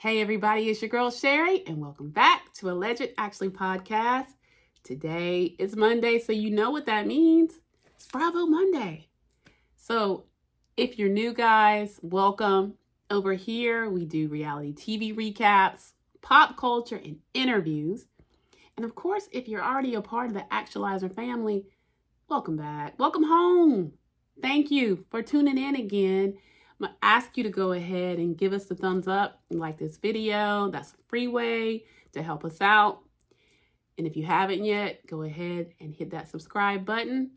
Hey everybody, it's your girl Sherry, and welcome back to Alleged Actually Podcast. Today is Monday, so you know what that means. It's Bravo Monday. So if you're new, guys, welcome. Over here, we do reality TV recaps, pop culture, and interviews. And of course, if you're already a part of the Actualizer family, welcome back. Welcome home. Thank you for tuning in again. I'm going to ask you to go ahead and give us the thumbs up and like this video. That's a free way to help us out. And if you haven't yet, go ahead and hit that subscribe button.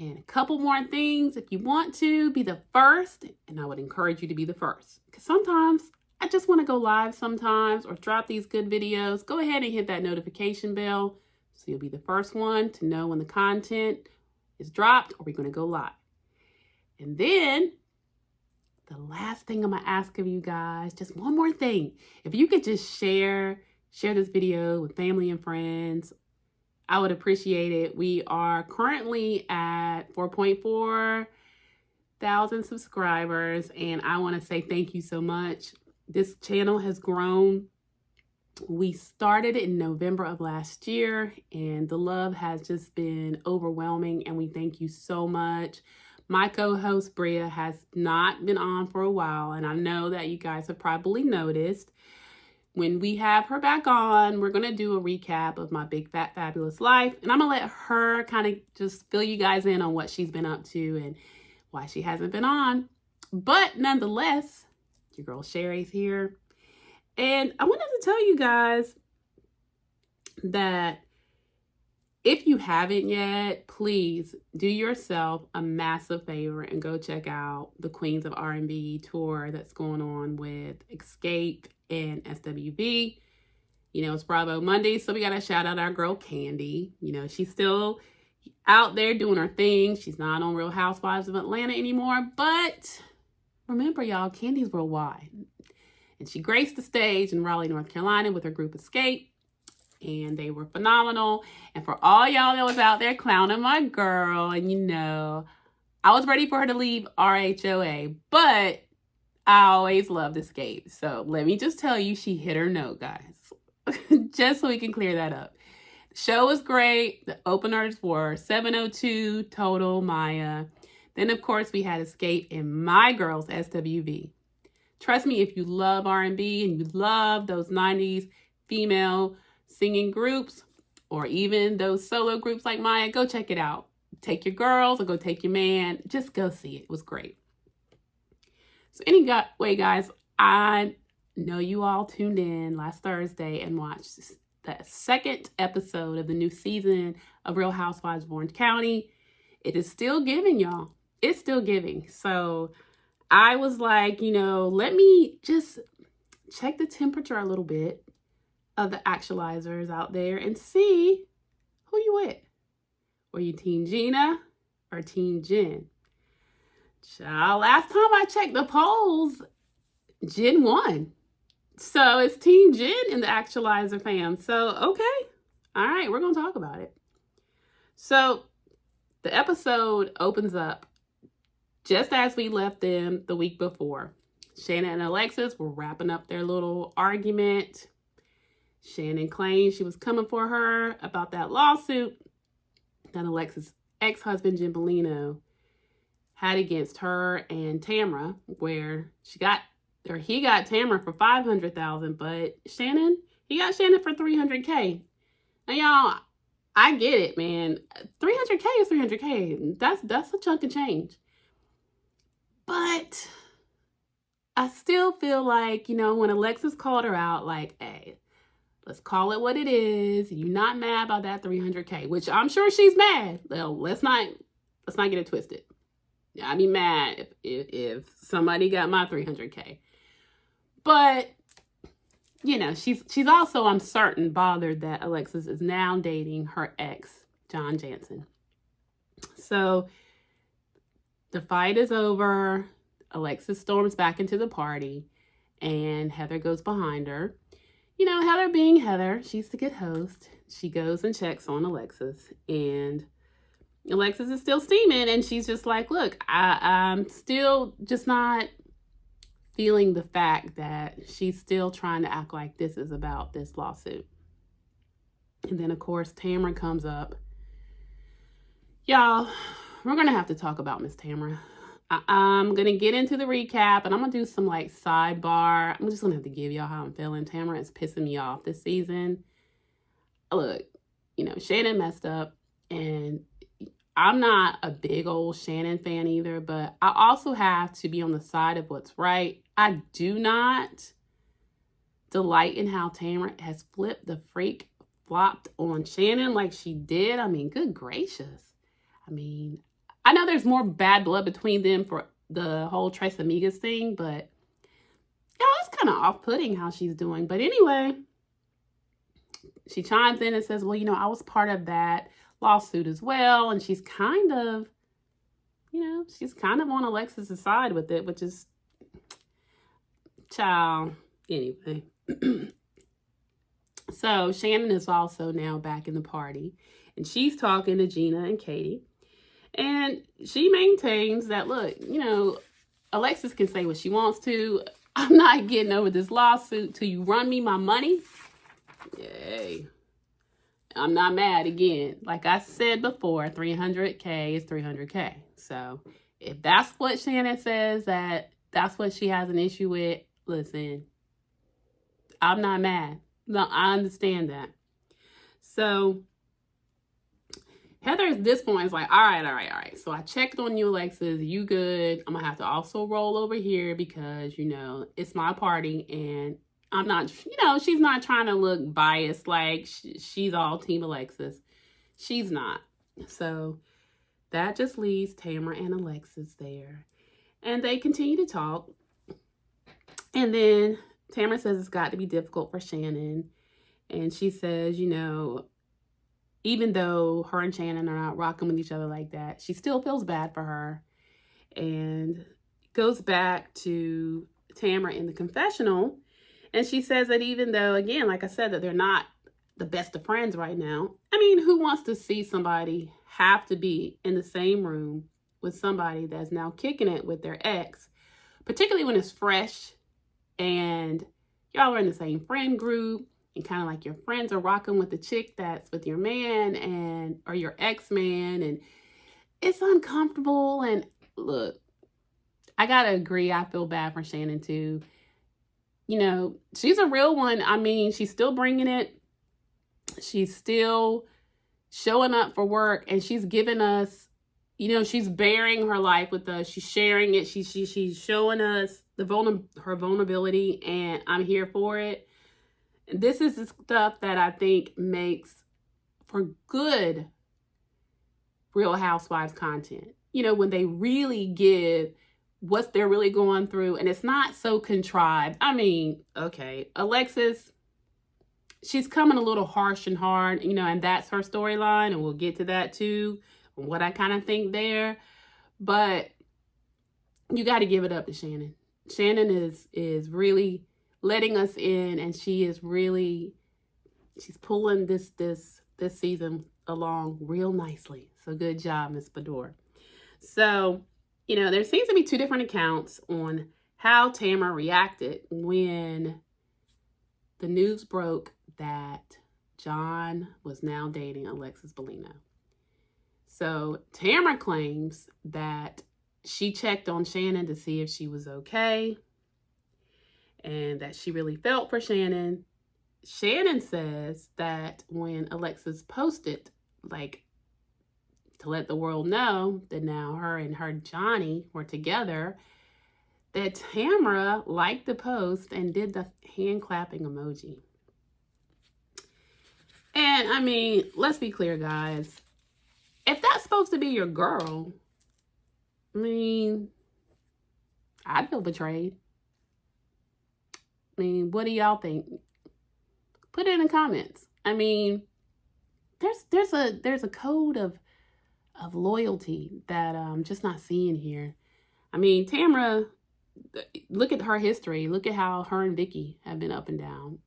And a couple more things. If you want to be the first, and I would encourage you to be the first, because sometimes I just want to go live sometimes or drop these good videos. Go ahead and hit that notification bell so you'll be the first one to know when the content is dropped or we're going to go live. And then the last thing I'm going to ask of you guys, just one more thing. If you could just share this video with family and friends, I would appreciate it. We are currently at 4.4 thousand subscribers, and I want to say thank you so much. This channel has grown. We started in November of last year, and the love has just been overwhelming, and we thank you so much. My co-host Bria has not been on for a while, and I know that you guys have probably noticed. When we have her back on, we're going to do a recap of my big, fat, fabulous life, and I'm going to let her kind of just fill you guys in on what she's been up to and why she hasn't been on. But nonetheless, your girl Sherry's here, and I wanted to tell you guys that if you haven't yet, please do yourself a massive favor and go check out the Queens of R&B tour that's going on with Escape and SWV. You know, it's Bravo Monday, so we got to shout out our girl Candy. You know, she's still out there doing her thing. She's not on Real Housewives of Atlanta anymore, but remember, y'all, Candy's worldwide. And she graced the stage in Raleigh, North Carolina with her group Escape. And they were phenomenal. And for all y'all that was out there clowning my girl, and you know, I was ready for her to leave RHOA, but I always loved Escape. So let me just tell you, she hit her note, guys. Just so we can clear that up. The show was great. The openers were 702, Total, Maya. Then, of course, we had Escape and my girls, SWV. Trust me, if you love R&B and you love those 90s female singing groups, or even those solo groups like Maya, go check it out. Take your girls or go take your man. Just go see it. It was great. So anyway, guys, I know you all tuned in last Thursday and watched the second episode of the new season of Real Housewives of Orange County. It is still giving, y'all. It's still giving. So I was like, you know, let me just check the temperature a little bit of the actualizers out there and see who you with. Were you Team Gina or Team Jenn? Child, last time I checked the polls, Jenn won. So it's Team Jenn in the actualizer fam. So, okay. All right, we're going to talk about it. So the episode opens up just as we left them the week before. Shannon and Alexis were wrapping up their little argument. Shannon claimed she was coming for her about that lawsuit that Alexis' ex-husband, Jim Bellino, had against her and Tamra, where he got Tamra for $500,000, but he got Shannon for $300K. Now, y'all, I get it, man. $300K is $300K. That's a chunk of change. But I still feel like, you know, when Alexis called her out, like, hey, let's call it what it is. You're not mad about that $300K, which I'm sure she's mad. Well, let's not get it twisted. I'd be mad if somebody got my $300K. But, you know, she's also, I'm certain, bothered that Alexis is now dating her ex, John Jansen. So the fight is over. Alexis storms back into the party, and Heather goes behind her. You know, Heather being Heather, she's the good host. She goes and checks on Alexis, and Alexis is still steaming, and she's just like, look, I'm still just not feeling the fact that she's still trying to act like this is about this lawsuit. And then, of course, Tamra comes up. Y'all, we're going to have to talk about Miss Tamra. I'm going to get into the recap, and I'm going to do some, like, sidebar. I'm just going to have to give y'all how I'm feeling. Tamra is pissing me off this season. Look, you know, Shannon messed up, and I'm not a big old Shannon fan either, but I also have to be on the side of what's right. I do not delight in how Tamra has flopped on Shannon like she did. I mean, good gracious. I mean, I know there's more bad blood between them for the whole Tres Amigas thing, but yeah, it's kind of off-putting how she's doing. But anyway, she chimes in and says, well, you know, I was part of that lawsuit as well. And she's kind of, you know, she's kind of on Alexis' side with it, which is, child, anyway. So Shannon is also now back in the party, and she's talking to Gina and Katie. And she maintains that, look, you know, Alexis can say what she wants to. I'm not getting over this lawsuit till you run me my money. Yay. I'm not mad again. Like I said before, 300K is 300K. So if that's what Shannon says, that's what she has an issue with, listen, I'm not mad. No, I understand that. So Heather at this point is like, all right. So I checked on you, Alexis. You good? I'm going to have to also roll over here because, you know, it's my party and I'm not, you know, she's not trying to look biased like she's all Team Alexis. She's not. So that just leaves Tamra and Alexis there. And they continue to talk. And then Tamra says it's got to be difficult for Shannon. And she says, you know, even though her and Shannon are not rocking with each other like that, she still feels bad for her. And goes back to Tamra in the confessional. And she says that even though, again, like I said, that they're not the best of friends right now. I mean, who wants to see somebody have to be in the same room with somebody that's now kicking it with their ex, particularly when it's fresh and y'all are in the same friend group and kind of like your friends are rocking with the chick that's with your man and or your ex-man, and it's uncomfortable. And look, I gotta agree, I feel bad for Shannon too. You know, she's a real one. I mean, she's still bringing it. She's still showing up for work, and she's giving us, you know, she's bearing her life with us. She's sharing it. She's showing us her vulnerability, and I'm here for it. And this is the stuff that I think makes for good Real Housewives content. You know, when they really give what they're really going through, and it's not so contrived. I mean, okay, Alexis, she's coming a little harsh and hard, you know, and that's her storyline, and we'll get to that too, what I kind of think there. But you got to give it up to Shannon. Shannon is really letting us in, and she's pulling this season along real nicely. So good job, Miss Bador. So, you know, there seems to be two different accounts on how Tamra reacted when the news broke that John was now dating Alexis Bellino. So Tamra claims that she checked on Shannon to see if she was okay and that she really felt for Shannon. Shannon says that when Alexis posted, like, to let the world know that now her and her Johnny were together, that Tamra liked the post and did the hand clapping emoji. And I mean, let's be clear, guys. If that's supposed to be your girl, I mean, I'd feel betrayed. I mean, what do y'all think? Put it in the comments. I mean, there's a code of loyalty that I'm just not seeing here. I mean, Tamra, look at her history. Look at how her and Vicky have been up and down.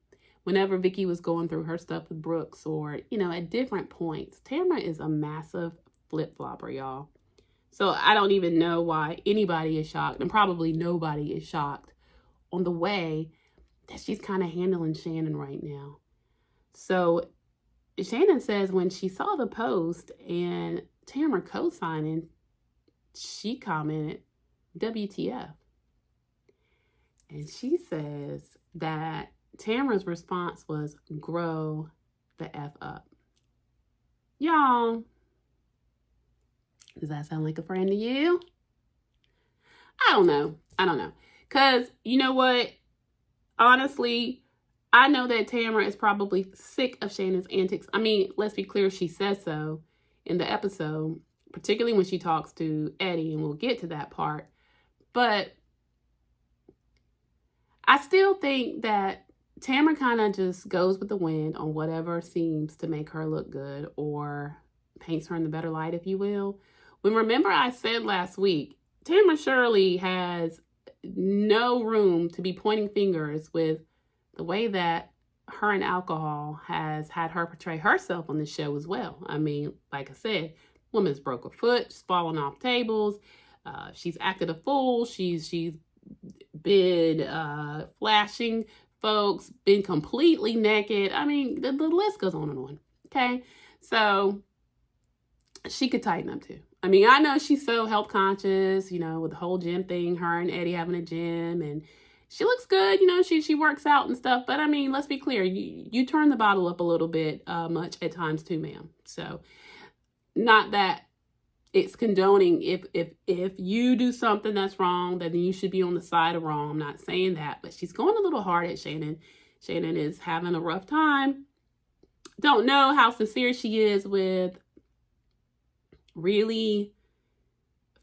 Whenever Vicky was going through her stuff with Brooks, or, you know, at different points, Tamra is a massive flip-flopper, y'all. So I don't even know why anybody is shocked, and probably nobody is shocked on the way that she's kind of handling Shannon right now. So Shannon says when she saw the post and Tamra co-signing, she commented, WTF. And she says that Tamra's response was, grow the F up. Y'all, does that sound like a friend to you? I don't know. Because you know what? Honestly, I know that Tamra is probably sick of Shannon's antics. I mean, let's be clear, she says so in the episode, particularly when she talks to Eddie, and we'll get to that part. But I still think that Tamra kind of just goes with the wind on whatever seems to make her look good or paints her in the better light, if you will. When remember I said last week, Tamra Shirley has no room to be pointing fingers with the way that her and alcohol has had her portray herself on the show as well. I mean, like I said, woman's broke a foot, she's fallen off tables, she's acted a fool, she's been flashing folks, been completely naked. I mean, the list goes on and on. Okay, so she could tighten up too. I mean, I know she's so health conscious, you know, with the whole gym thing, her and Eddie having a gym, and she looks good, you know, she works out and stuff. But I mean, let's be clear, you turn the bottle up a little bit much at times too, ma'am. So not that it's condoning if you do something that's wrong, then you should be on the side of wrong. I'm not saying that, but she's going a little hard at Shannon. Shannon is having a rough time. Don't know how sincere she is with really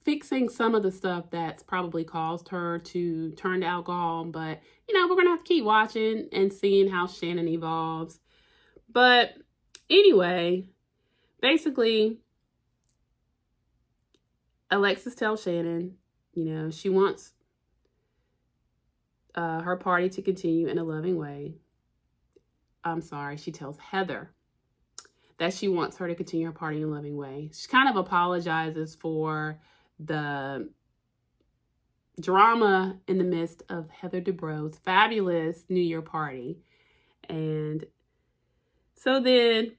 fixing some of the stuff that's probably caused her to turn to alcohol. But, you know, we're going to have to keep watching and seeing how Shannon evolves. But anyway, basically, Alexis tells Shannon, you know, she wants her party to continue in a loving way. She tells Heather that she wants her to continue her party in a loving way. She kind of apologizes for the drama in the midst of Heather Dubrow's fabulous New Year party. And so then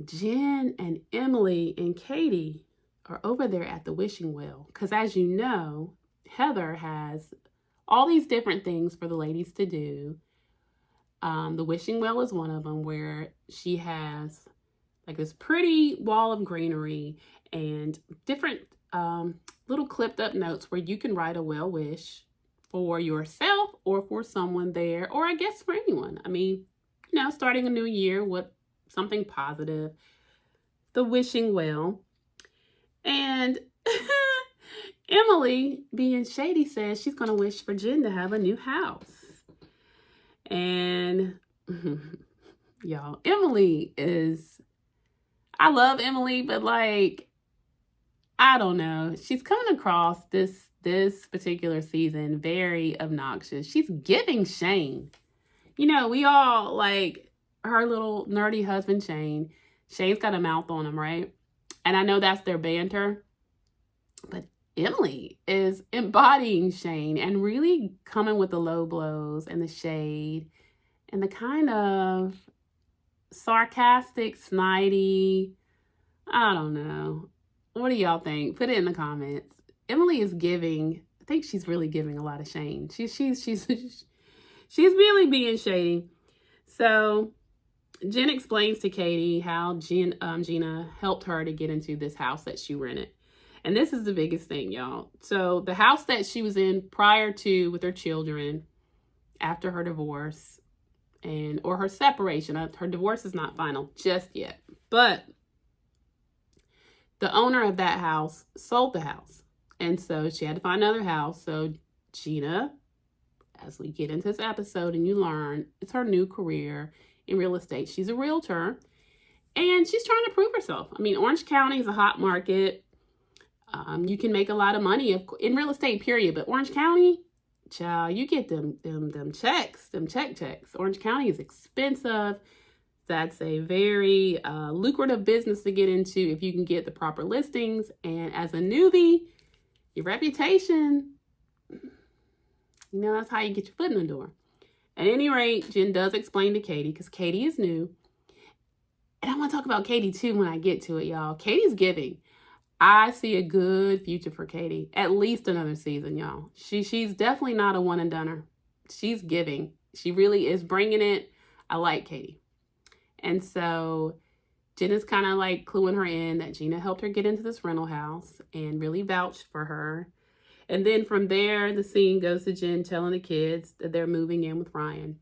Jen and Emily and Katie are over there at the wishing well. Because as you know, Heather has all these different things for the ladies to do. The wishing well is one of them, where she has like this pretty wall of greenery and different little clipped up notes where you can write a well wish for yourself or for someone there, or I guess for anyone. I mean, you know, starting a new year with something positive. The wishing well. And Emily, being shady, says she's going to wish for Jen to have a new house. And y'all, Emily is, I love Emily, but like, I don't know. She's coming across this particular season very obnoxious. She's giving Shane. You know, we all like her little nerdy husband, Shane. Shane's got a mouth on him, right? And I know that's their banter, but Emily is embodying Shane and really coming with the low blows and the shade and the kind of sarcastic, snidey, I don't know. What do y'all think? Put it in the comments. Emily is giving, I think she's really giving a lot of Shane. She's really being shady. So Jen explains to Katie how Gina helped her to get into this house that she rented. And this is the biggest thing, y'all. So the house that she was in prior to with her children, after her divorce or her separation, her divorce is not final just yet. But the owner of that house sold the house. And so she had to find another house. So Gina, as we get into this episode and you learn, it's her new career in real estate. She's a realtor and she's trying to prove herself. I mean, Orange County is a hot market. You can make a lot of money in real estate, period. But Orange County, child, you get them checks, them checks. Orange County is expensive. That's a very lucrative business to get into if you can get the proper listings. And as a newbie, your reputation, You know, that's how you get your foot in the door. At any rate, Jenn does explain to Katie, because Katie is new. And I want to talk about Katie too when I get to it, y'all. Katie's giving. I see a good future for Katie. At least another season, y'all. She's definitely not a one and doneer. She's giving. She really is bringing it. I like Katie. And so Jenn is kind of like cluing her in that Gina helped her get into this rental house and really vouched for her. And then from there, the scene goes to Jenn telling the kids that they're moving in with Ryan.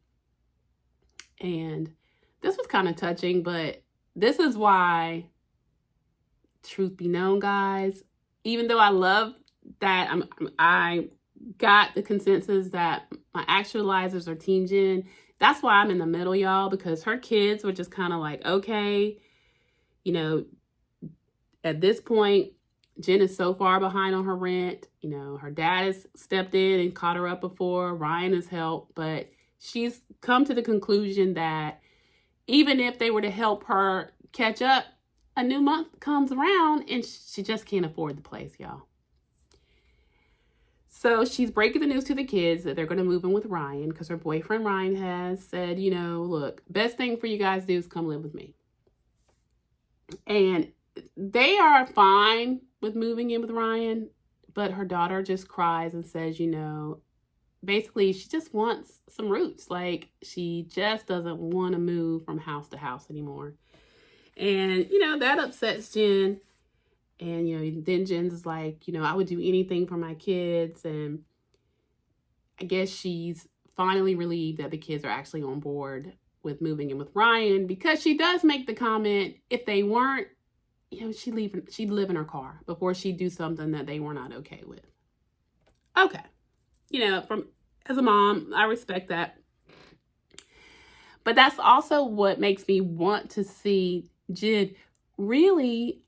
And this was kind of touching, but this is why, truth be known, guys, even though I love that I got the consensus that my actualizers are Team Jenn, that's why I'm in the middle, y'all, because her kids were just kind of like, okay, you know, at this point, Jenn is so far behind on her rent. You know, her dad has stepped in and caught her up before. Ryan has helped, but she's come to the conclusion that even if they were to help her catch up, a new month comes around and she just can't afford the place, y'all. So she's breaking the news to the kids that they're going to move in with Ryan because her boyfriend Ryan has said, you know, look, best thing for you guys to do is come live with me. And they are fine with moving in with Ryan, but her daughter just cries and says, you know, basically she just wants some roots. Like, she just doesn't want to move from house to house anymore. And, you know, that upsets Jenn. And, you know, then Jenn's like, you know, I would do anything for my kids. And I guess she's finally relieved that the kids are actually on board with moving in with Ryan, because she does make the comment, if they weren't, you know, she'd live in her car before she'd do something that they were not okay with. Okay. You know, as a mom, I respect that. But that's also what makes me want to see Jenn really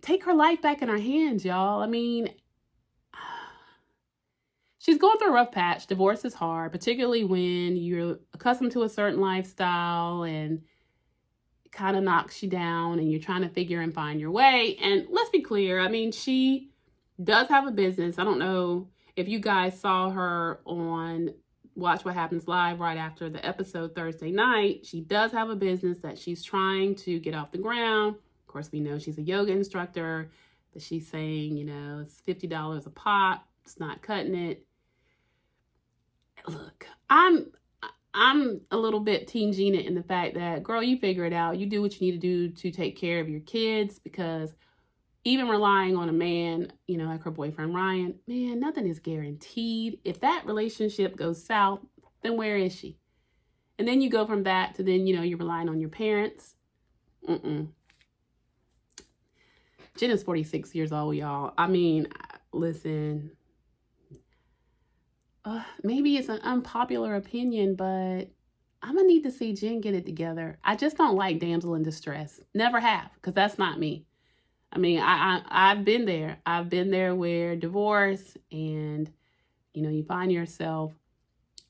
take her life back in her hands, y'all. I mean, she's going through a rough patch. Divorce is hard, particularly when you're accustomed to a certain lifestyle and it kind of knocks you down and you're trying to figure and find your way. And let's be clear, I mean, she does have a business. I don't know if you guys saw her on Watch What Happens Live right after the episode Thursday night. She does have a business that she's trying to get off the ground. Of course, we know she's a yoga instructor, but she's saying, you know, it's $50 a pop. It's not cutting it. Look, I'm a little bit Team Gina in the fact that, girl, you figure it out. You do what you need to do to take care of your kids, because even relying on a man, you know, like her boyfriend Ryan, man, nothing is guaranteed. If that relationship goes south, then where is she? And then you go from that to then, you know, you're relying on your parents. Jenn is 46 years old, y'all. I mean, listen, maybe it's an unpopular opinion, but I'm going to need to see Jenn get it together. I just don't like damsel in distress. Never have, because that's not me. I mean, I've been there. I've been there where divorce and, you know, you find yourself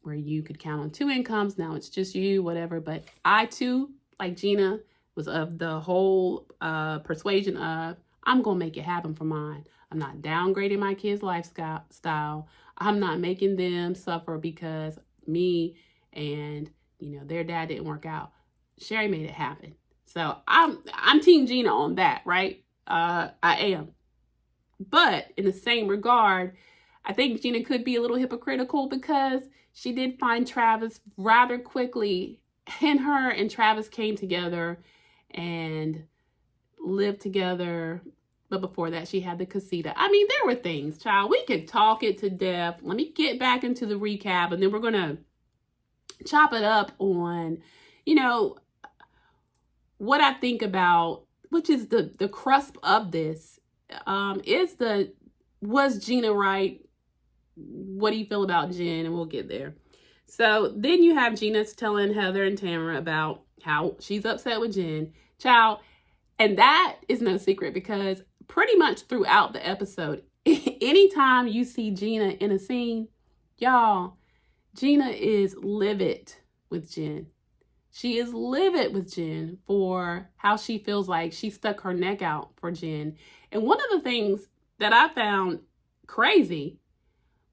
where you could count on two incomes. Now it's just you, whatever. But I, too, like Gina, was of the whole persuasion of, I'm going to make it happen for mine. I'm not downgrading my kids' lifestyle. I'm not making them suffer because me and, you know, their dad didn't work out. Sherry made it happen. So I'm Team Gina on that, right? I am. But in the same regard, I think Gina could be a little hypocritical because she did find Travis rather quickly, and her and Travis came together and lived together. But before that, she had the casita. I mean, there were things, child. We could talk it to death. Let me get back into the recap, and then we're going to chop it up on, you know, what I think about, which is the crust of this, was Gina right? What do you feel about Jenn? And we'll get there. So then you have Gina telling Heather and Tamra about how she's upset with Jenn. Child, and that is no secret, because pretty much throughout the episode, anytime you see Gina in a scene, y'all, Gina is livid with Jenn. She is livid with Jenn for how she feels like she stuck her neck out for Jenn. And one of the things that I found crazy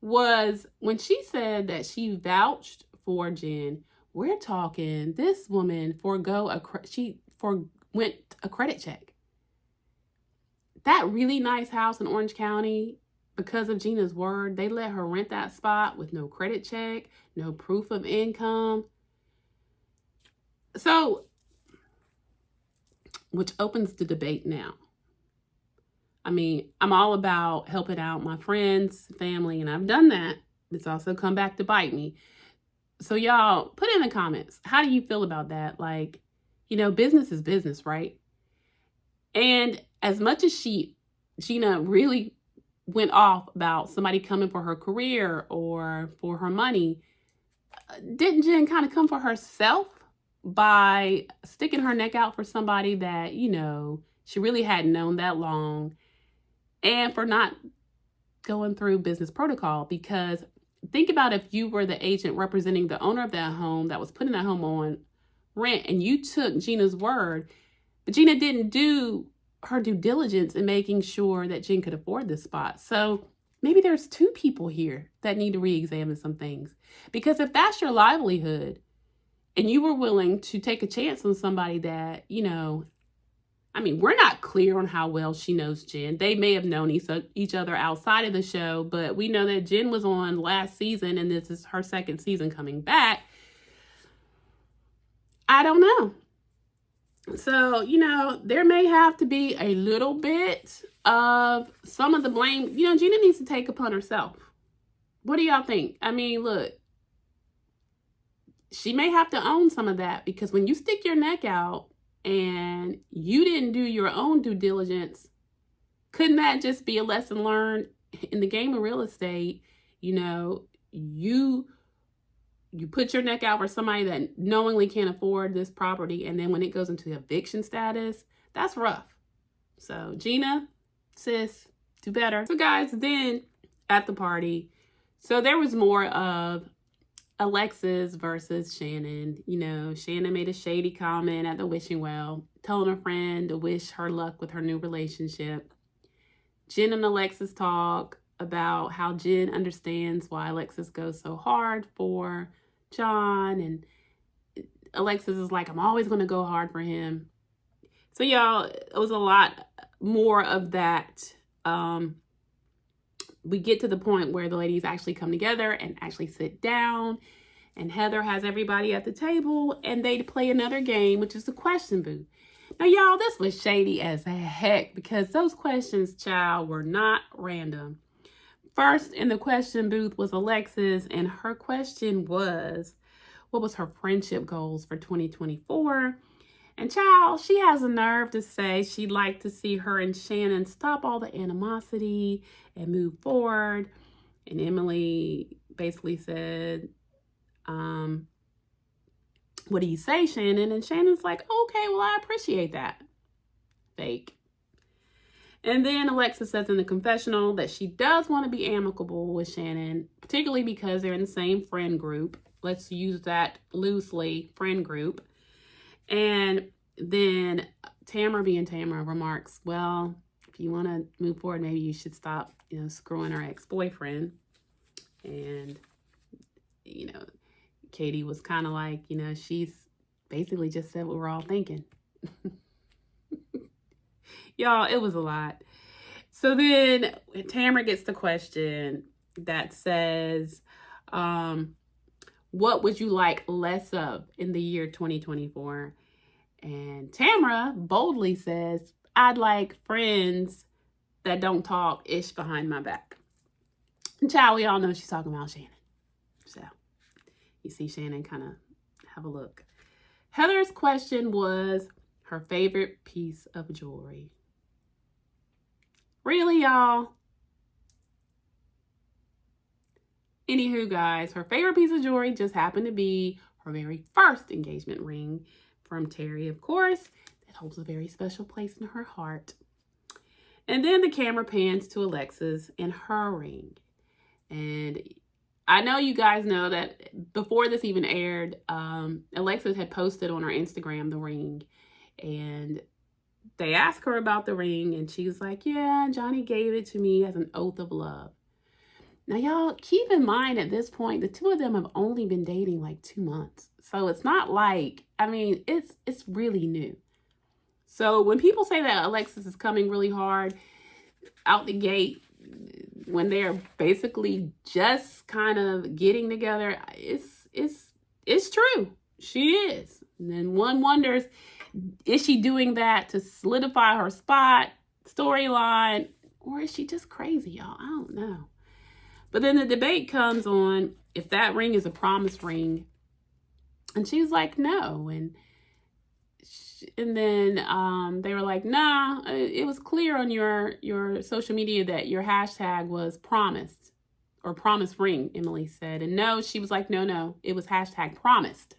was when she said that she vouched for Jenn. We're talking this woman went a credit check. That really nice house in Orange County, because of Gina's word, they let her rent that spot with no credit check, no proof of income. So, which opens the debate now. I mean, I'm all about helping out my friends, family, and I've done that. It's also come back to bite me. So y'all, put in the comments, how do you feel about that? Like, business is business, right? And as much as Gina really went off about somebody coming for her career or for her money, didn't Jenn kind of come for herself by sticking her neck out for somebody that, she really hadn't known that long, and for not going through business protocol? Because think about if you were the agent representing the owner of that home that was putting that home on rent, and you took Gina's word, but Gina didn't do her due diligence in making sure that Jenn could afford this spot. So maybe there's two people here that need to re-examine some things. Because if that's your livelihood and you were willing to take a chance on somebody that, we're not clear on how well she knows Jenn. They may have known each other outside of the show, but we know that Jenn was on last season and this is her second season coming back. I don't know. So, there may have to be a little bit of some of the blame. Gina needs to take upon herself. What do y'all think? I mean, look, she may have to own some of that, because when you stick your neck out and you didn't do your own due diligence, couldn't that just be a lesson learned in the game of real estate? You put your neck out for somebody that knowingly can't afford this property, and then when it goes into eviction status, that's rough. So Gina, sis, do better. So guys, then at the party, so there was more of Alexis versus Shannon. Shannon made a shady comment at the wishing well, telling her friend to wish her luck with her new relationship. Jenn and Alexis talk about how Jenn understands why Alexis goes so hard for John, and Alexis is like, I'm always going to go hard for him. So y'all, it was a lot more of that. We get to the point where the ladies actually come together and actually sit down, and Heather has everybody at the table and they play another game, which is the question booth. Now y'all, this was shady as heck, because those questions, child, were not random. First in the question booth was Alexis, and her question was, what was her friendship goals for 2024? And child, she has a nerve to say she'd like to see her and Shannon stop all the animosity and move forward. And Emily basically said, what do you say, Shannon? And Shannon's like, okay, well, I appreciate that. Fake. And then Alexis says in the confessional that she does want to be amicable with Shannon, particularly because they're in the same friend group. Let's use that loosely, friend group. And then Tamra, being Tamra, remarks, well, if you want to move forward, maybe you should stop, screwing her ex-boyfriend. And, Katie was kind of like, she's basically just said what we're all thinking. Y'all, it was a lot. So then Tamra gets the question that says, what would you like less of in the year 2024? And Tamra boldly says, I'd like friends that don't talk ish behind my back. And child, we all know she's talking about Shannon. So you see Shannon kind of have a look. Heather's question was her favorite piece of jewelry. Really, y'all? Anywho, guys, her favorite piece of jewelry just happened to be her very first engagement ring from Terry, of course. That holds a very special place in her heart. And then the camera pans to Alexis and her ring. And I know you guys know that before this even aired, Alexis had posted on her Instagram the ring. And they asked her about the ring, and she was like, yeah, Johnny gave it to me as an oath of love. Now, y'all, keep in mind at this point, the two of them have only been dating like 2 months. So it's not like, I mean, it's really new. So when people say that Alexis is coming really hard out the gate, when they're basically just kind of getting together, it's true. She is. And then one wonders, is she doing that to solidify her spot, storyline, or is she just crazy, y'all? I don't know. But then the debate comes on if that ring is a promise ring. And she's like, no. And then they were like, nah, it was clear on your social media that your hashtag was promised or promise ring, Emily said. And no, she was like, no, it was hashtag promised.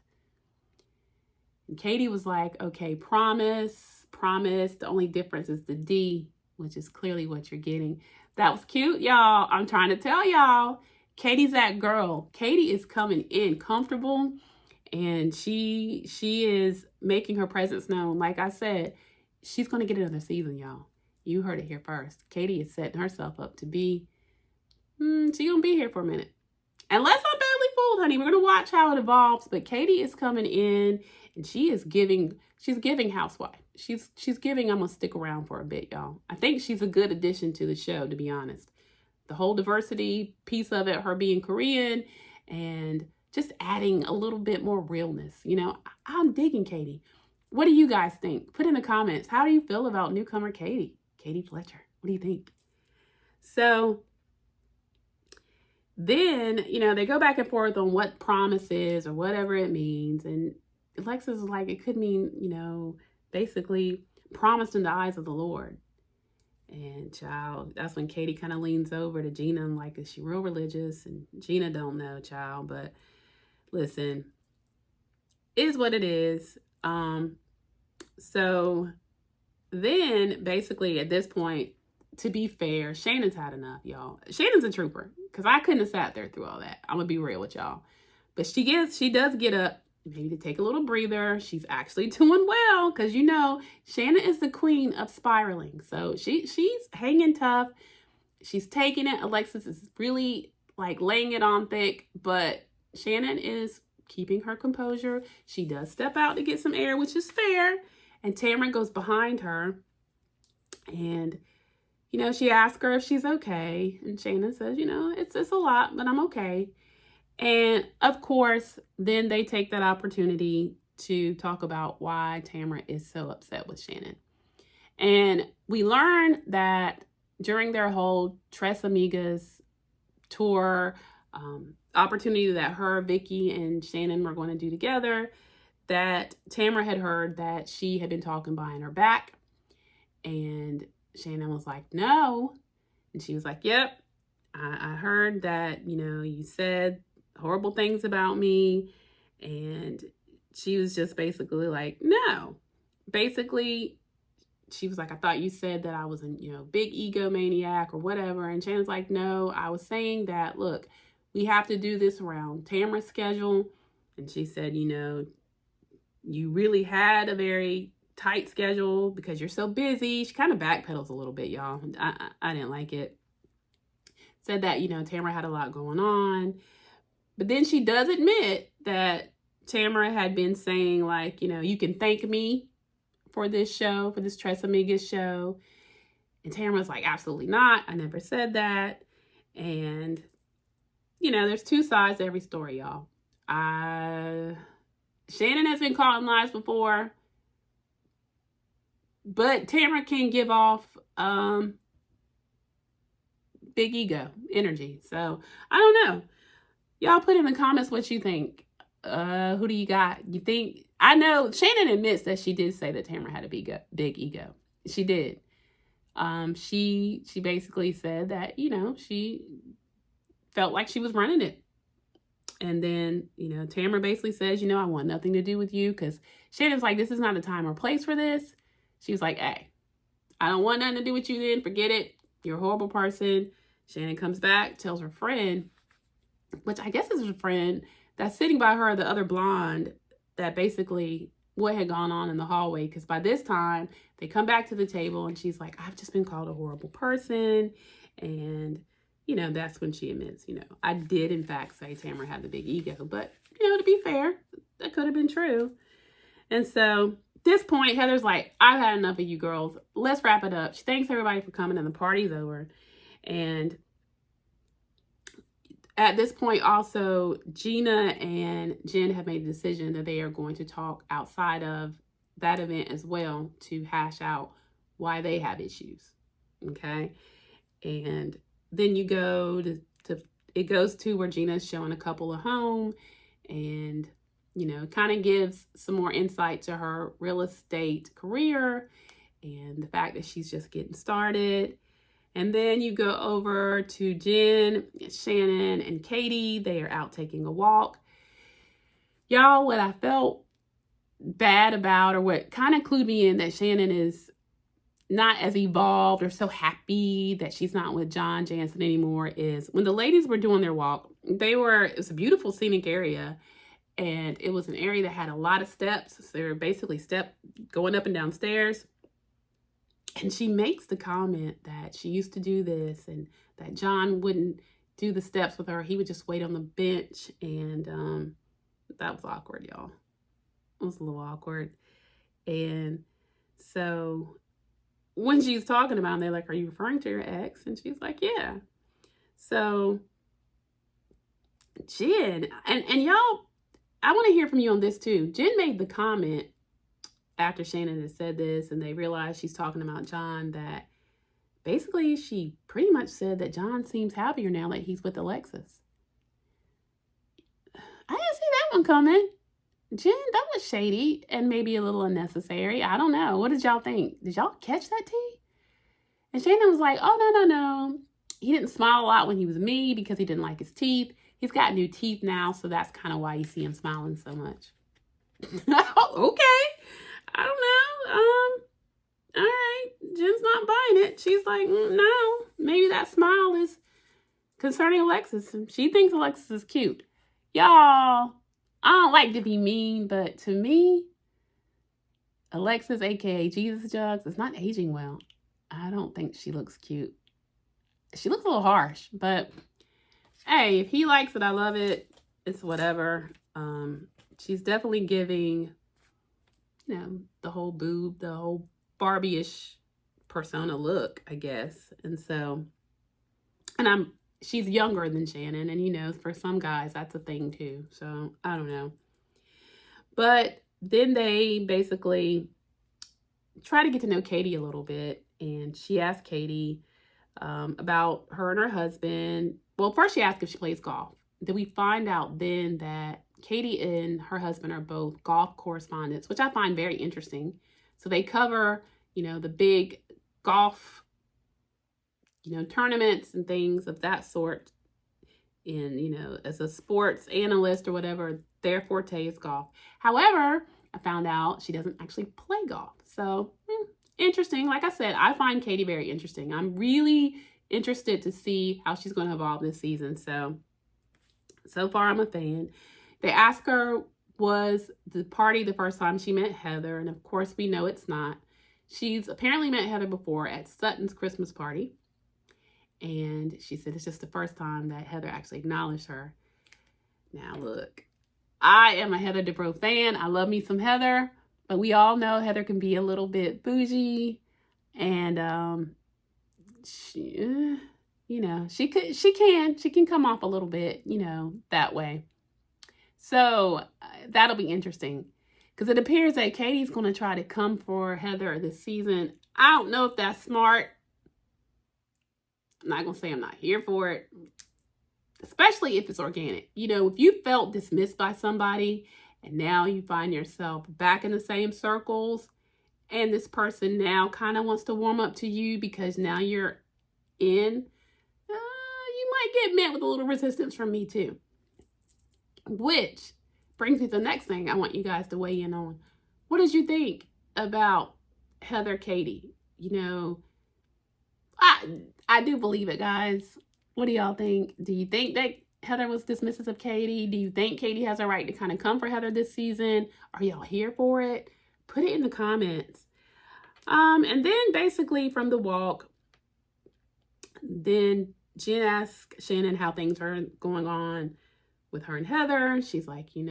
And Katie was like, okay, promise. The only difference is the D, which is clearly what you're getting. That was cute, y'all. I'm trying to tell y'all, Katie's that girl. Katie is coming in comfortable, and she is making her presence known. Like I said, she's going to get another season, y'all. You heard it here first. Katie is setting herself up to be, she's going to be here for a minute. Unless I'm badly fooled, honey. We're going to watch how it evolves. But Katie is coming in, and she's giving Housewives. She's giving, I'm going to stick around for a bit, y'all. I think she's a good addition to the show, to be honest. The whole diversity piece of it, her being Korean, and just adding a little bit more realness. You know, I'm digging Katie. What do you guys think? Put in the comments. How do you feel about newcomer Katie Fletcher? What do you think? So then, you know, they go back and forth on what promise is or whatever it means. And Alexis is like, it could mean, you know, basically promised in the eyes of the Lord. And child, that's when Katie kind of leans over to Gina and like, is she real religious? And Gina don't know, child, but listen, it is what it is. So then basically at this point, to be fair, Shannon's had enough, y'all. Shannon's a trooper, because I couldn't have sat there through all that. I'm gonna be real with y'all. But she does get up, maybe to take a little breather. She's actually doing well, because you know, Shannon is the queen of spiraling. So she's hanging tough. She's taking it. Alexis is really like laying it on thick, but Shannon is keeping her composure. She does step out to get some air, which is fair. And Tamra goes behind her, and you know, she asks her if she's okay. And Shannon says, you know, it's a lot, but I'm okay. And of course, then they take that opportunity to talk about why Tamra is so upset with Shannon. And we learn that during their whole Tres Amigas tour, opportunity that her, Vicky, and Shannon were going to do together, that Tamra had heard that she had been talking behind her back. And Shannon was like, no. And she was like, yep, I heard that, you know, you said horrible things about me. And she was just basically like, no. Basically, she was like, I thought you said that I was a, you know, big egomaniac or whatever. And Shannon's like, no, I was saying that, look, we have to do this around Tamra's schedule. And she said, you know, you really had a very tight schedule because you're so busy. She kind of backpedals a little bit, y'all. I didn't like it. Said that, you know, Tamra had a lot going on. But then she does admit that Tamra had been saying, like, you know, you can thank me for this show, for this Tres Amigas show. And Tamra's like, absolutely not. I never said that. And, you know, there's two sides to every story, y'all. Shannon has been caught in lies before. But Tamra can give off big ego energy. So, I don't know. Y'all put in the comments what you think. Who do you got? You think? I know Shannon admits that she did say that Tamra had a big ego. She did. She basically said that, you know, she felt like she was running it. And then, you know, Tamra basically says, you know, I want nothing to do with you, because Shannon's like, this is not a time or place for this. She was like, hey, I don't want nothing to do with you then. Forget it. You're a horrible person. Shannon comes back, tells her friend, which I guess is her friend that's sitting by her, the other blonde, that basically what had gone on in the hallway. Because by this time, they come back to the table and she's like, I've just been called a horrible person. And, that's when she admits, I did in fact say Tamra had the big ego. But, to be fair, that could have been true. And so at this point, Heather's like, I've had enough of you girls. Let's wrap it up. She thanks everybody for coming and the party's over. And at this point, also, Gina and Jenn have made the decision that they are going to talk outside of that event as well to hash out why they have issues. Okay. And then you go to it goes to where Gina's showing a couple at home, and kind of gives some more insight to her real estate career and the fact that she's just getting started. And then you go over to Jenn, Shannon, and Katie. They are out taking a walk. Y'all, what I felt bad about, or what kind of clued me in that Shannon is not as evolved or so happy that she's not with John Jansen anymore, is when the ladies were doing their walk, it was a beautiful scenic area, and it was an area that had a lot of steps. So they were basically going up and down stairs. And she makes the comment that she used to do this and that John wouldn't do the steps with her. He would just wait on the bench. And that was awkward, y'all. It was a little awkward. And so when she's talking about it, they're like, are you referring to your ex? And she's like, yeah. So Jenn, and y'all, I want to hear from you on this too. Jenn made the comment after Shannon had said this and they realized she's talking about John, that basically she pretty much said that John seems happier now that he's with Alexis. I didn't see that one coming. Jenn, that was shady and maybe a little unnecessary. I don't know. What did y'all think? Did y'all catch that tea? And Shannon was like, oh, no. He didn't smile a lot when he was with me because he didn't like his teeth. He's got new teeth now, so that's kind of why you see him smiling so much. Okay. I don't know. All right. Jenn's not buying it. She's like, no, maybe that smile is concerning Alexis. She thinks Alexis is cute. Y'all, I don't like to be mean, but to me, Alexis, aka Jesus Jugs, is not aging well. I don't think she looks cute. She looks a little harsh, but hey, if he likes it, I love it. It's whatever. She's definitely giving, the whole boob, the whole Barbie-ish persona look, I guess. And so, she's younger than Shannon, and for some guys, that's a thing too. So I don't know. But then they basically try to get to know Katie a little bit, and she asked Katie about her and her husband. Well, first she asked if she plays golf. Then we find out then that Katie and her husband are both golf correspondents, which I find very interesting. So they cover, the big golf, tournaments and things of that sort. And, as a sports analyst or whatever, their forte is golf. However, I found out she doesn't actually play golf. So, interesting. Like I said, I find Katie very interesting. I'm really interested to see how she's going to evolve this season. So far, I'm a fan. They asked her, was the party the first time she met Heather? And of course, we know it's not. She's apparently met Heather before at Sutton's Christmas party. And she said it's just the first time that Heather actually acknowledged her. Now, look, I am a Heather Dubrow fan. I love me some Heather. But we all know Heather can be a little bit bougie. And, she can come off a little bit, that way. So that'll be interesting because it appears that Katie's going to try to come for Heather this season. I don't know if that's smart. I'm not going to say I'm not here for it, especially if it's organic. If you felt dismissed by somebody and now you find yourself back in the same circles and this person now kind of wants to warm up to you because now you're in, you might get met with a little resistance from me too. Which brings me to the next thing I want you guys to weigh in on. What did you think about Heather, Katie? I do believe it, guys. What do y'all think? Do you think that Heather was dismissive of Katie? Do you think Katie has a right to kind of come for Heather this season? Are y'all here for it? Put it in the comments. And then basically from the walk, then Jen asks Shannon how things are going on with her and Heather. She's like, I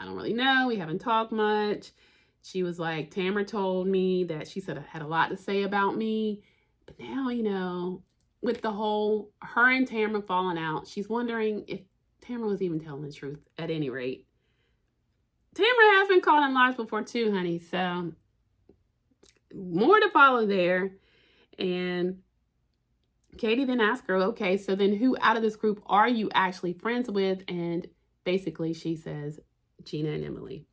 don't really know. We haven't talked much. She was like, Tamra told me that she said I had a lot to say about me. But now, with the whole her and Tamra falling out, she's wondering if Tamra was even telling the truth at any rate. Tamra has been caught in lies before too, honey. So more to follow there. And Katie then asked her, okay, so then who out of this group are you actually friends with? And basically she says, Gina and Emily.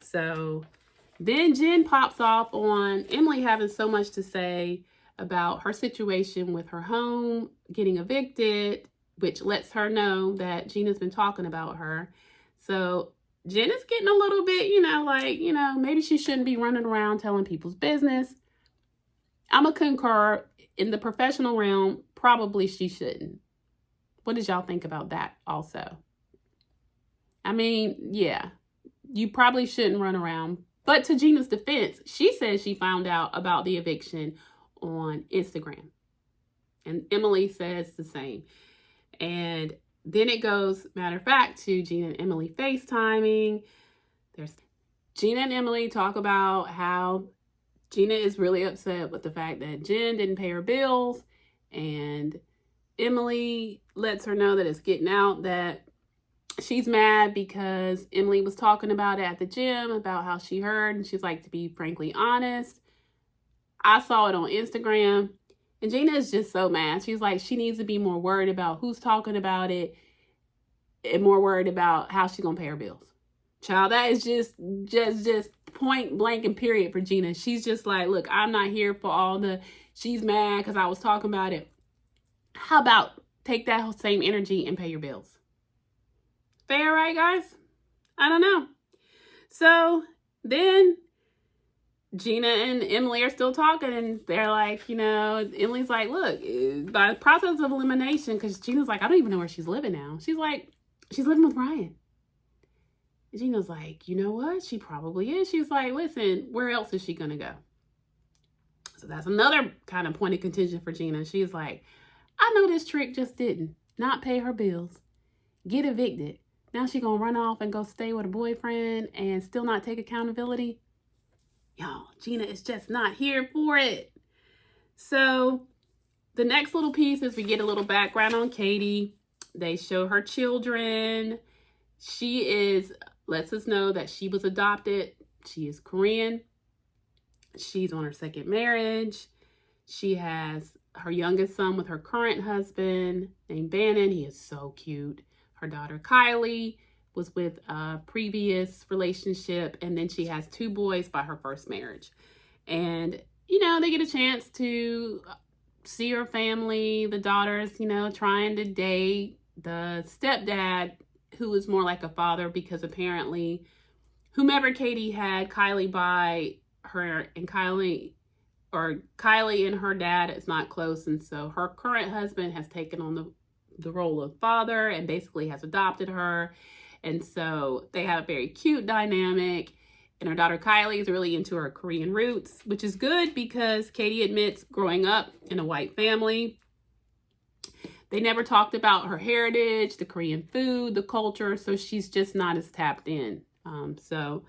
So then Jen pops off on Emily having so much to say about her situation with her home getting evicted, which lets her know that Gina's been talking about her. So Jen is getting a little bit, maybe she shouldn't be running around telling people's business. I'm going to concur, in the professional realm, probably she shouldn't. What did y'all think about that also? I mean, yeah, you probably shouldn't run around. But to Gina's defense, she says she found out about the eviction on Instagram. And Emily says the same. And then it goes, matter of fact, to Gina and Emily FaceTiming. There's Gina and Emily talk about how Gina is really upset with the fact that Jen didn't pay her bills. And Emily lets her know that it's getting out that she's mad because Emily was talking about it at the gym, about how she heard. And she's like, to be frankly honest, I saw it on Instagram. And Gina is just so mad. She's like, she needs to be more worried about who's talking about it and more worried about how she's going to pay her bills. Child, that is just point blank and period for Gina. She's just like, look, I'm not here for all the, she's mad because I was talking about it. How about take that same energy and pay your bills? Fair, right, guys? I don't know. So then Gina and Emily are still talking, and they're like, Emily's like, look, by process of elimination, because Gina's like, I don't even know where she's living now. She's like, she's living with Ryan. Gina's like, you know what? She probably is. She's like, listen, where else is she going to go? So that's another kind of point of contention for Gina. She's like, I know this trick just didn't. Not pay her bills. Get evicted. Now she going to run off and go stay with a boyfriend and still not take accountability. Y'all, Gina is just not here for it. So the next little piece is we get a little background on Katie. They show her children. She lets us know that she was adopted. She is Korean. She's on her second marriage. She has her youngest son with her current husband named Bannon. He is so cute. Her daughter Kylie was with a previous relationship. And then she has 2 boys by her first marriage. And, they get a chance to see her family. The daughter's, trying to date the stepdad, who is more like a father, because apparently whomever Katie had Kylie by, her and Kylie and her dad is not close. And so her current husband has taken on the role of father and basically has adopted her. And so they have a very cute dynamic. And her daughter Kylie is really into her Korean roots, which is good because Katie admits growing up in a white family, they never talked about her heritage, the Korean food, the culture. So she's just not as tapped in. So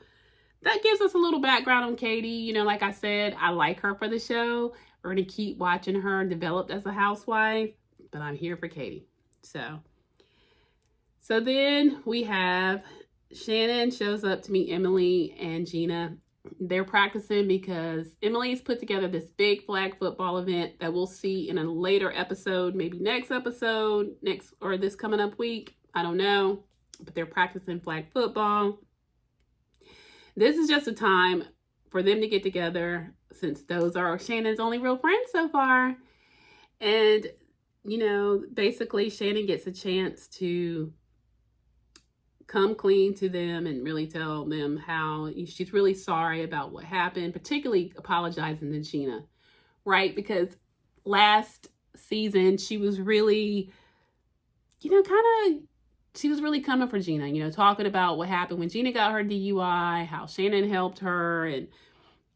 that gives us a little background on Katie. Like I said, I like her for the show. We're going to keep watching her develop as a housewife, but I'm here for Katie. So then we have Shannon shows up to meet Emily and Gina. They're practicing because Emily's put together this big flag football event that we'll see in a later episode, maybe next episode, or this coming up week. I don't know, but they're practicing flag football. This is just a time for them to get together since those are Shannon's only real friends so far. And, basically Shannon gets a chance to come clean to them and really tell them how she's really sorry about what happened, particularly apologizing to Gina, right? Because last season she was really, she was really coming for Gina, talking about what happened when Gina got her DUI, how Shannon helped her. And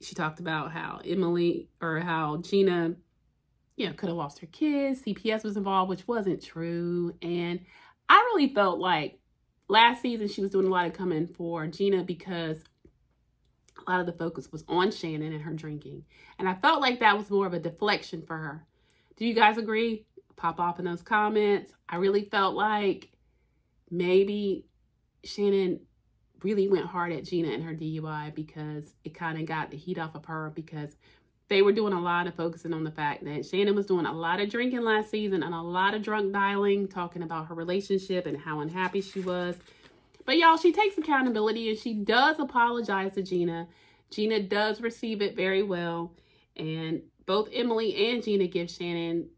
she talked about how Gina could have lost her kids. CPS was involved, which wasn't true. And I really felt like last season she was doing a lot of coming for Gina because a lot of the focus was on Shannon and her drinking. And I felt like that was more of a deflection for her. Do you guys agree? Pop off in those comments. I really felt like maybe Shannon really went hard at Gina and her DUI because it kind of got the heat off of her, because they were doing a lot of focusing on the fact that Shannon was doing a lot of drinking last season and a lot of drunk dialing, talking about her relationship and how unhappy she was. But y'all, she takes accountability and she does apologize to Gina. Gina does receive it very well. And both Emily and Gina give Shannon,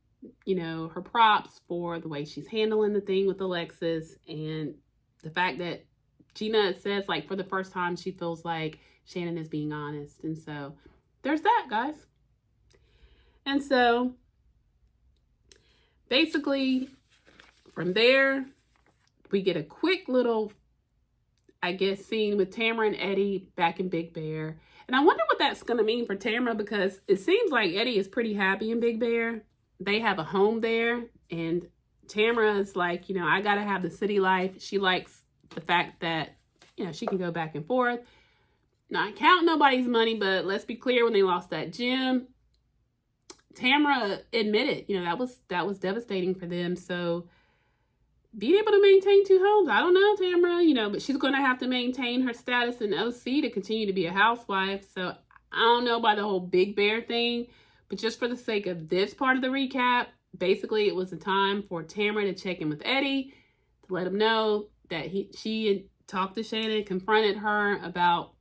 her props for the way she's handling the thing with Alexis, and the fact that Gina says, like, for the first time, she feels like Shannon is being honest. And so there's that, guys. And so basically from there, we get a quick little, I guess, scene with Tamra and Eddie back in Big Bear. And I wonder what that's going to mean for Tamra, because it seems like Eddie is pretty happy in Big Bear. They have a home there, and Tamra is like, I got to have the city life. She likes the fact that, she can go back and forth. Not count nobody's money, but let's be clear, when they lost that gym, Tamra admitted, that was devastating for them. So being able to maintain 2 homes, I don't know, Tamra, but she's going to have to maintain her status in OC to continue to be a housewife. So I don't know about the whole Big Bear thing, but just for the sake of this part of the recap, basically it was a time for Tamra to check in with Eddie to let him know that she had talked to Shannon, confronted her about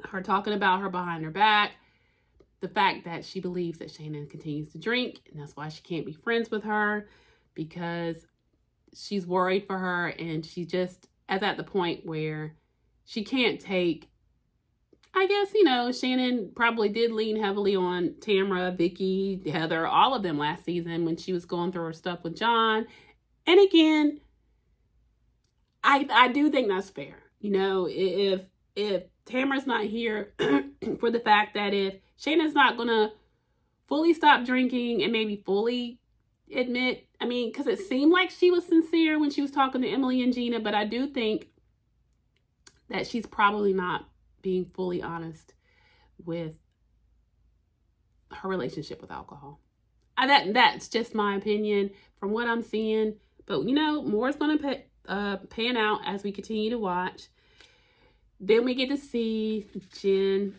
her talking about her behind her back, the fact that she believes that Shannon continues to drink, and that's why she can't be friends with her, because she's worried for her, and she just is at the point where she can't take, I guess, Shannon probably did lean heavily on Tamra, Vicky, Heather, all of them last season when she was going through her stuff with John. And again, I do think that's fair. If Tamra's not here for the fact that if Shannon's not going to fully stop drinking and maybe fully admit, because it seemed like she was sincere when she was talking to Emily and Gina, but I do think that she's probably not being fully honest with her relationship with alcohol. That's just my opinion from what I'm seeing. But, more is going to pan out as we continue to watch. Then we get to see Jenn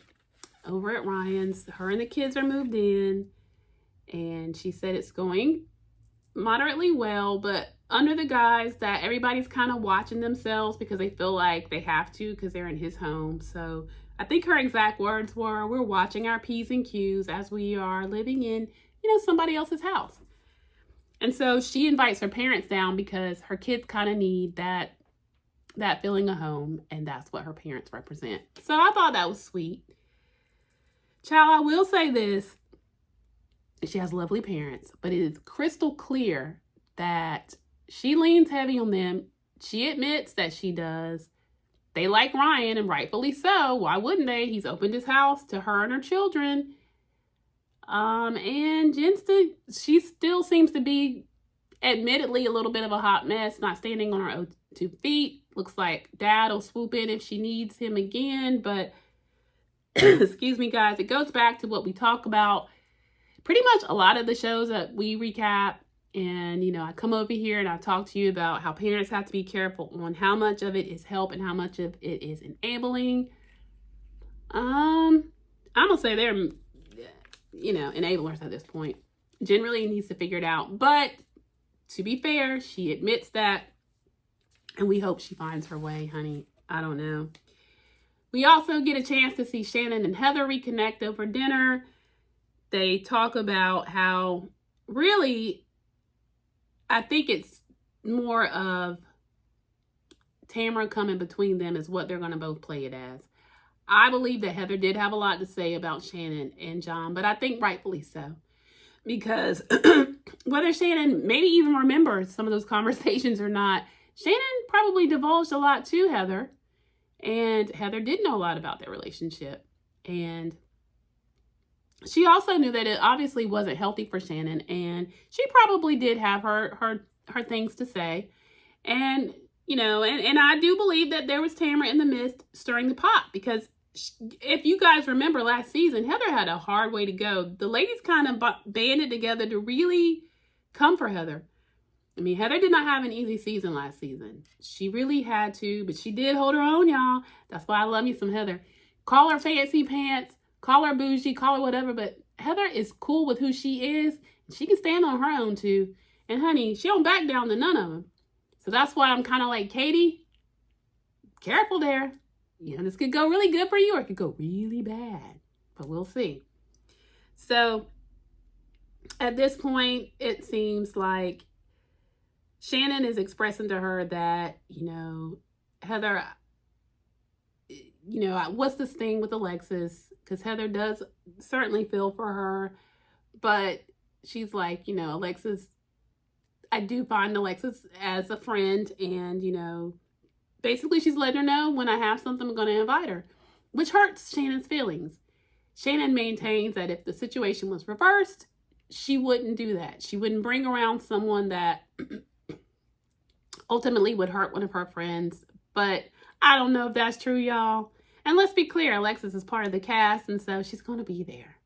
over at Ryan's. Her and the kids are moved in, and she said it's going moderately well, but under the guise that everybody's kind of watching themselves because they feel like they have to because they're in his home. So I think her exact words were, we're watching our P's and Q's as we are living in, somebody else's house. And so she invites her parents down because her kids kind of need that feeling of home, and that's what her parents represent. So I thought that was sweet. Child, I will say this. She has lovely parents, but it is crystal clear that she leans heavy on them. She admits that she does. They like Ryan, and rightfully so. Why wouldn't they? He's opened his house to her and her children. And Jenn she still seems to be admittedly a little bit of a hot mess, not standing on her own 2 feet. Looks like Dad will swoop in if she needs him again. But, excuse me, guys, it goes back to what we talk about pretty much a lot of the shows that we recap. And, I come over here and I talk to you about how parents have to be careful on how much of it is help and how much of it is enabling. I'm going to say they're, enablers at this point. Jenn really needs to figure it out. But to be fair, she admits that. And we hope she finds her way, honey. I don't know. We also get a chance to see Shannon and Heather reconnect over dinner. They talk about how really, I think it's more of Tamra coming between them is what they're going to both play it as. I believe that Heather did have a lot to say about Shannon and John, but I think rightfully so. Because whether Shannon maybe even remembers some of those conversations or not, Shannon probably divulged a lot to Heather. And Heather did know a lot about their relationship. And she also knew that it obviously wasn't healthy for Shannon, and she probably did have her things to say. And, and I do believe that there was Tamra in the midst stirring the pot, because if you guys remember last season, Heather had a hard way to go. The ladies kind of banded together to really come for Heather. I mean, Heather did not have an easy season last season. She really had to, but she did hold her own, y'all. That's why I love me some Heather. Call her fancy pants, call her bougie, call her whatever, but Heather is cool with who she is. She can stand on her own too. And honey, she don't back down to none of them. So that's why I'm kind of like, Katie, careful there. This could go really good for you, or it could go really bad. But we'll see. So at this point, it seems like Shannon is expressing to her that, Heather, what's this thing with Alexis? Because Heather does certainly feel for her. But she's like, Alexis, I do find Alexis as a friend, and, basically she's letting her know when I have something, I'm going to invite her, which hurts Shannon's feelings. Shannon maintains that if the situation was reversed, she wouldn't do that. She wouldn't bring around someone that ultimately would hurt one of her friends. But I don't know if that's true, y'all. And let's be clear, Alexis is part of the cast, and so she's going to be there.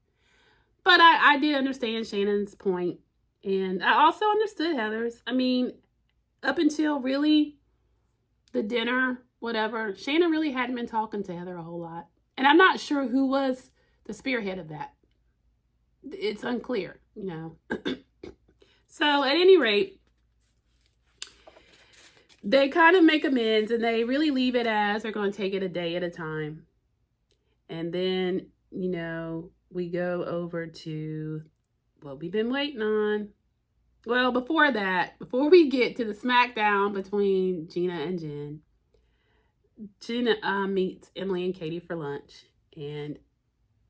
But I did understand Shannon's point. And I also understood Heather's. I mean, up until really the dinner, whatever, Shannon really hadn't been talking to Heather a whole lot. And I'm not sure who was the spearhead of that. It's unclear, So at any rate, they kind of make amends, and they really leave it as they're going to take it a day at a time. And then, we go over to what we've been waiting on. Well, before we get to the smackdown between Gina and Jenn, Gina meets Emily and Katie for lunch, and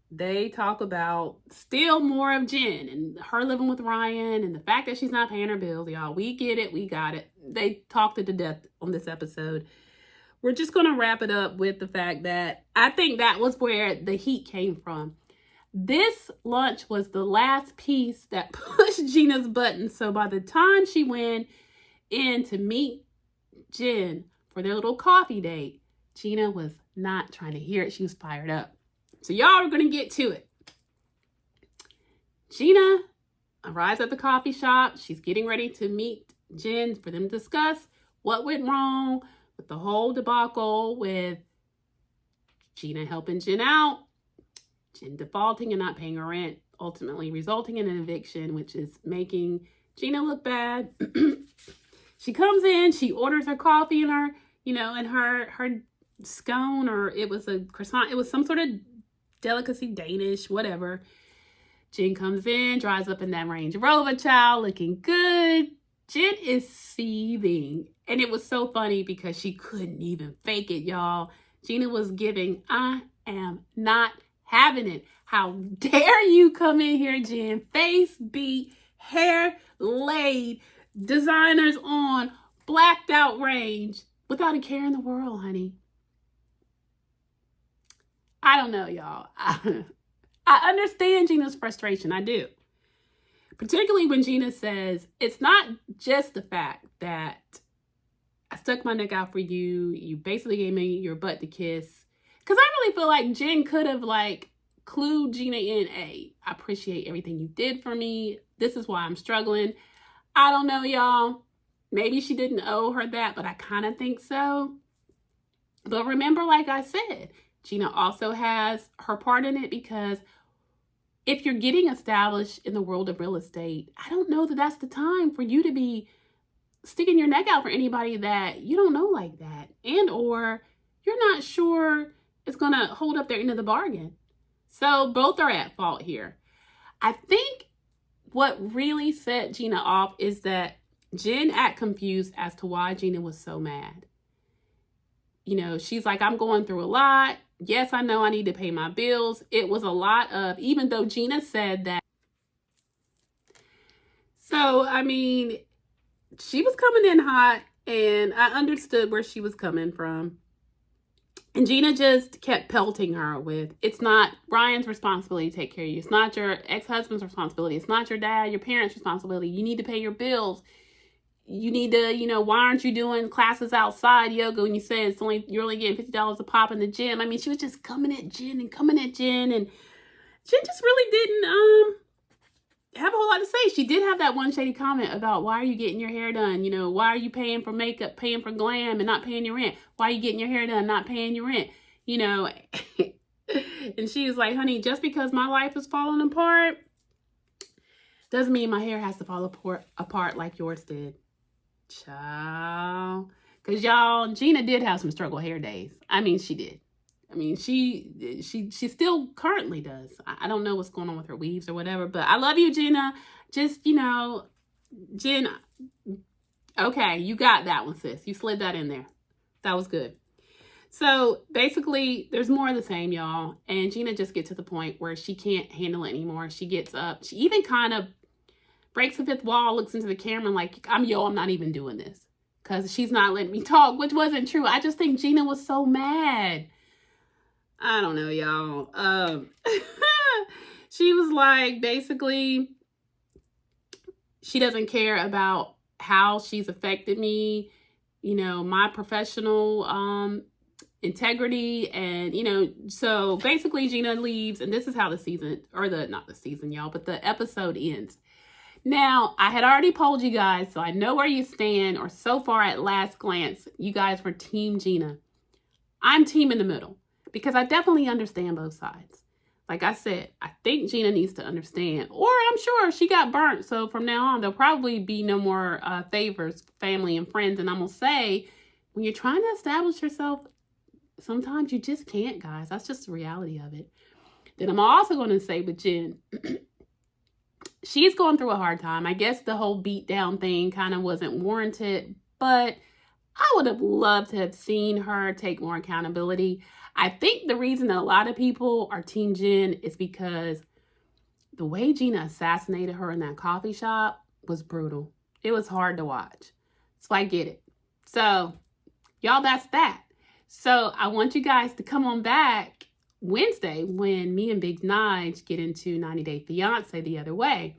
they talk about still more of Jenn and her living with Ryan and the fact that she's not paying her bills, y'all. We get it. We got it. They talked it to death on this episode. We're just going to wrap it up with the fact that I think that was where the heat came from. This lunch was the last piece that pushed Gina's button. So by the time she went in to meet Jenn for their little coffee date, Gina was not trying to hear it. She was fired up. So y'all are going to get to it. Gina arrives at the coffee shop. She's getting ready to meet Jenn for them to discuss what went wrong with the whole debacle with Gina helping Jenn out, Jenn defaulting and not paying her rent, ultimately resulting in an eviction, which is making Gina look bad. She comes in, she orders her coffee and her, and her scone, or it was a croissant. It was some sort of delicacy, Danish, whatever. Jenn comes in, drives up in that Range Rover, child, looking good. Jenn is seething. And it was so funny because she couldn't even fake it, y'all. Gina was giving, I am not having it. How dare you come in here, Jenn? Face beat, hair laid, designers on, blacked out Range, without a care in the world, honey. I don't know, y'all. I understand Gina's frustration. I do. Particularly when Gina says, it's not just the fact that I stuck my neck out for you. You basically gave me your butt to kiss. Because I really feel like Jenn could have clued Gina in, I appreciate everything you did for me. This is why I'm struggling. I don't know, y'all. Maybe she didn't owe her that, but I kind of think so. But remember, like I said, Gina also has her part in it, because if you're getting established in the world of real estate, I don't know that that's the time for you to be sticking your neck out for anybody that you don't know like that, and or you're not sure it's going to hold up their end of the bargain. So both are at fault here. I think what really set Gina off is that Jenn acted confused as to why Gina was so mad. She's like, I'm going through a lot. Yes, I know I need to pay my bills. It was a lot of, even though Gina said that. So, I mean, she was coming in hot, and I understood where she was coming from. And Gina just kept pelting her with, it's not Brian's responsibility to take care of you. It's not your ex-husband's responsibility. It's not your dad, your parents' responsibility. You need to pay your bills. You need to, why aren't you doing classes outside yoga when you say you're only getting $50 a pop in the gym? I mean, she was just coming at Jen. And Jen just really didn't have a whole lot to say. She did have that one shady comment about, why are you getting your hair done? Why are you paying for makeup, paying for glam, and not paying your rent? Why are you getting your hair done, not paying your rent? And she was like, honey, just because my life is falling apart doesn't mean my hair has to fall apart like yours did. Child. Because y'all, Gina did have some struggle hair days. I mean, she did. I mean, she still currently does. I don't know what's going on with her weaves or whatever, but I love you, Gina. Just, Jen, okay, you got that one, sis. You slid that in there. That was good. So basically, there's more of the same, y'all. And Gina just gets to the point where she can't handle it anymore. She gets up. She even kind of breaks the fifth wall, looks into the camera and like, I'm not even doing this. Because she's not letting me talk, which wasn't true. I just think Gina was so mad. I don't know, y'all. She was like, basically, she doesn't care about how she's affected me, my professional integrity. And, so basically Gina leaves, and this is how the season, or not the season, y'all, but the episode ends. Now, I had already polled you guys, so I know where you stand, or so far at last glance, you guys were Team Gina. I'm team in the middle, because I definitely understand both sides. Like I said, I think Gina needs to understand, or I'm sure she got burnt, so from now on, there'll probably be no more favors, family and friends, and I'm going to say, when you're trying to establish yourself, sometimes you just can't, guys. That's just the reality of it. Then I'm also going to say with Jen, she's going through a hard time. I guess the whole beat down thing kind of wasn't warranted, but I would have loved to have seen her take more accountability. I think the reason that a lot of people are Team Jen is because the way Gina assassinated her in that coffee shop was brutal. It was hard to watch. So I get it. So, y'all, that's that. So I want you guys to come on back Wednesday when me and Big Nige get into 90 Day Fiance the other way.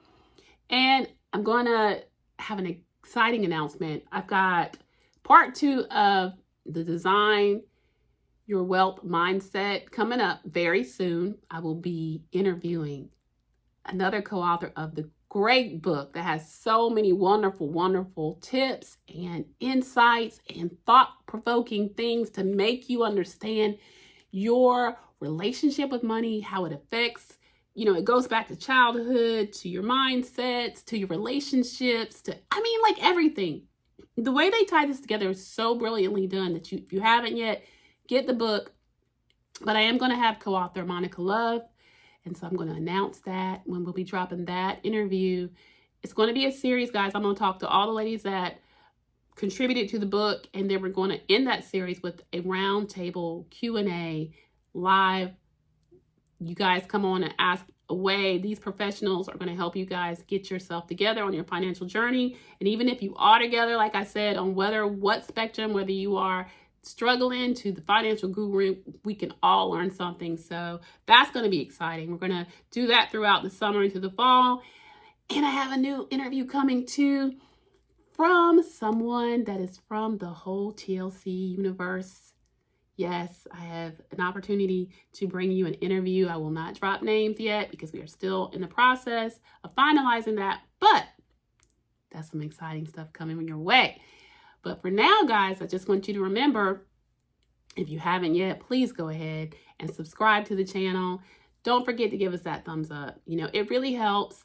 And I'm going to have an exciting announcement. I've got part 2 of the Design Your Wealth Mindset coming up very soon. I will be interviewing another co-author of the great book that has so many wonderful, wonderful tips and insights and thought-provoking things to make you understand your relationship with money, how it affects, it goes back to childhood, to your mindsets, to your relationships, like everything. The way they tie this together is so brilliantly done that if you haven't yet, get the book. But I am going to have co-author Monica Love. And so I'm going to announce that when we'll be dropping that interview. It's going to be a series, guys. I'm going to talk to all the ladies that contributed to the book. And then we're going to end that series with a roundtable Q&A live. You guys come on and ask away. These professionals are going to help you guys get yourself together on your financial journey. And even if you are together, like I said, on what spectrum, whether you are struggling to the financial guru, we can all learn something. So that's going to be exciting. We're going to do that throughout the summer into the fall. And I have a new interview coming too from someone that is from the whole TLC universe. Yes, I have an opportunity to bring you an interview. I will not drop names yet because we are still in the process of finalizing that, but that's some exciting stuff coming your way. But for now, guys, I just want you to remember, if you haven't yet, please go ahead and subscribe to the channel. Don't forget to give us that thumbs up. It really helps.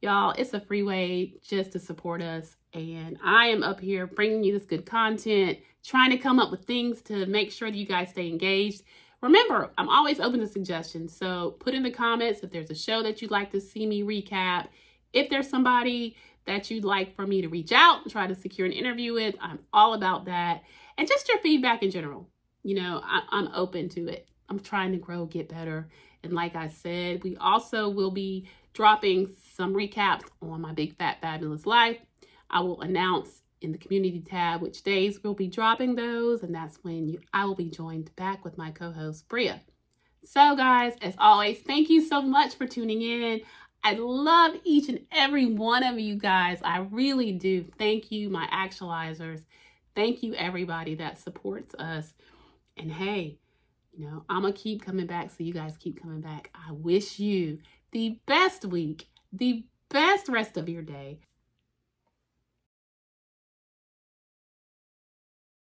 Y'all, it's a free way just to support us. And I am up here bringing you this good content, trying to come up with things to make sure that you guys stay engaged. Remember, I'm always open to suggestions. So put in the comments if there's a show that you'd like to see me recap. If there's somebody that you'd like for me to reach out and try to secure an interview with, I'm all about that. And just your feedback in general. I'm open to it. I'm trying to grow, get better. And like I said, we also will be dropping some recaps on my Big Fat Fabulous Life. I will announce in the community tab which days we'll be dropping those, and that's when I will be joined back with my co-host Bria. So guys, as always, thank you so much for tuning in. I love each and every one of you guys. I really do. Thank you, my actualizers. Thank you, everybody that supports us. And hey, I'm going to keep coming back, so you guys keep coming back. I wish you the best week, the best rest of your day.